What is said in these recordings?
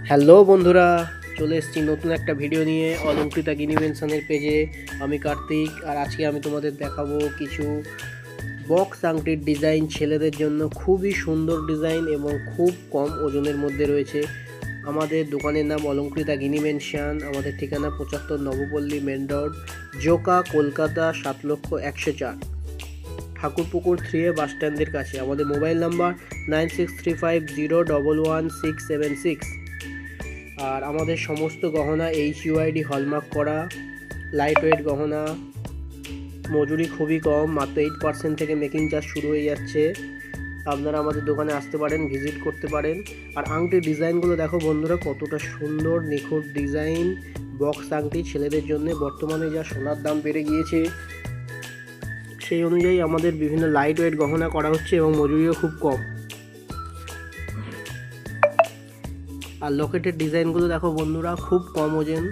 Hello বন্ধুরা, চলে এসেছি নতুন একটা ভিডিও নিয়ে অলঙ্কৃতা গিনিমেনশনের পেজে। আমি কার্তিক, আর আজকে আমি তোমাদের দেখাবো কিছু বক্স আংটির ডিজাইন। ছেলেদের জন্য খুবই সুন্দর ডিজাইন এবং খুব কম ওজনের মধ্যে রয়েছে। আমাদের দোকানের নাম অলঙ্কৃতা গিনিমেনশন। আমাদের ঠিকানা 75 Nabapally main road, Joka, Kolkata 7,01,004, Thakurpukur 3A bus স্ট্যান্ডের কাছে। আমাদের মোবাইল নাম্বার 9635011676। আর আমাদের সমস্ত গহনা HUID হলমার্ক করা, লাইট ওয়েট গহনা। মজুরি খুবই কম, মাত্র 8% থেকে মেকিং চার্জ শুরু হয়ে যাচ্ছে। আপনারা আমাদের দোকানে আসতে পারেন, ভিজিট করতে পারেন। আর আংটির ডিজাইনগুলো দেখো বন্ধুরা, কতটা সুন্দর নিখুঁত ডিজাইন। বক্স আংটি ছেলেদের জন্য বর্তমানে যা সোনার দাম বেড়ে গিয়েছে, সেই অনুযায়ী আমাদের বিভিন্ন লাইট ওয়েট গহনা করা হচ্ছে এবং মজুরিও খুব কম। আর লকেটের ডিজাইনগুলো দেখো বন্ধুরা, খুব কম ওজন,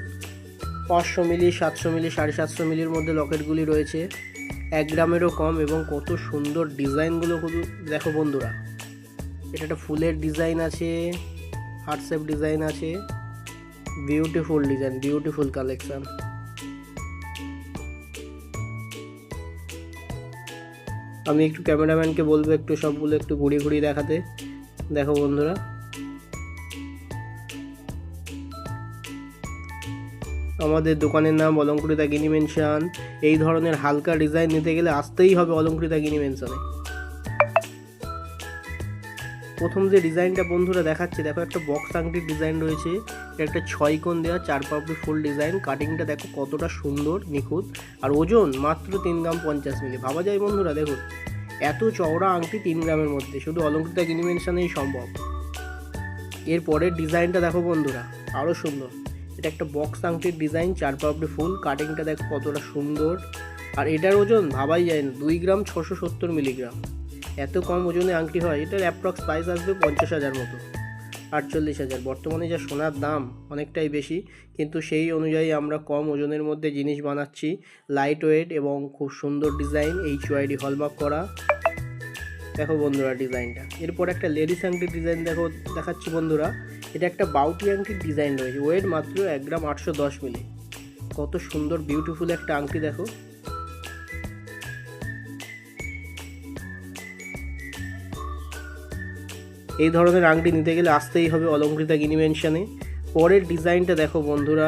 500 মিলি, 700 মিলি, 750 মিলির মধ্যে লকেটগুলি রয়েছে, 1 গ্রামেরও কম। এবং কত সুন্দর ডিজাইনগুলো দেখো বন্ধুরা। এটা একটা ফুলের ডিজাইন আছে, হার্ট শেপ ডিজাইন আছে, বিউটিফুল ডিজাইন, বিউটিফুল কালেকশন। আমি একটু ক্যামেরাম্যানকে বলবো একটু সবগুলো একটু ঘুরিয়ে ঘুরিয়ে দেখাতে। দেখো বন্ধুরা, আমাদের দোকানের নাম অলঙ্কৃতা গিনিমেনশন। এই ধরনের হালকা ডিজাইন নিতে গেলে আসতেই হবে অলঙ্কৃতা গিনিমেনশনে। প্রথম যে ডিজাইনটা বন্ধুরা দেখাচ্ছে, দেখো একটা বক্স আংটির ডিজাইন রয়েছে। একটা 6 কোণ দেওয়া 4 পাপড়ি ফুল ডিজাইন। কাটিংটা দেখো কতটা সুন্দর নিখুঁত। আর ওজন মাত্র 3 গ্রাম 50 মিলি। ভাবা যায় বন্ধুরা, দেখুন এত চওড়া আংটি 3 গ্রামের মধ্যে শুধু অলঙ্কৃতা গিনিমেনশনেই সম্ভব। এর পরের ডিজাইনটা দেখো বন্ধুরা, আরও সুন্দর। এটা একটা বক্স আংটির ডিজাইন, 4 পাপড়ি ফুল। কাটিংটা দেখো কতটা সুন্দর। আর এটার ওজন ভাবাই যায় না, 2 গ্রাম 670 মিলিগ্রাম। এত কম ওজনে আংটি হয়। এটার অ্যাপ্রক্স প্রাইস আসবে 50,000 মতো, 48,000। বর্তমানে যা সোনার দাম অনেকটাই বেশি, কিন্তু সেই অনুযায়ী আমরা কম ওজনের মধ্যে জিনিস বানাচ্ছি। লাইট ওয়েট এবং খুব সুন্দর ডিজাইন, HUID হলমার্ক করা। দেখো বন্ধুরা ডিজাইনটা। এরপর একটা লেডিস আংটির ডিজাইন দেখাচ্ছি বন্ধুরা। এটা একটা বাউটি আংটির ডিজাইন রয়েছে, ওয়েট মাত্র 1 গ্রাম 810 মিলি। কত সুন্দর বিউটিফুল একটা আংটি দেখো। এই ধরনের আংটি নিতে গেলে আসতেই হবে অলঙ্কৃতা গিনিমেনশনে। পরের ডিজাইনটা দেখো বন্ধুরা,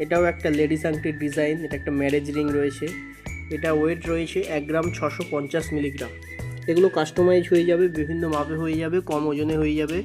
এটাও একটা লেডিস আংটির ডিজাইন। এটা একটা ম্যারেজ রিং রয়েছে। এটা ওয়েট রয়েছে 1 গ্রাম 650 মিলিগ্রাম। এগুলো কাস্টমাইজ হয়ে যাবে, বিভিন্ন মাপে হয়ে যাবে, কম ওজনে হয়ে যাবে।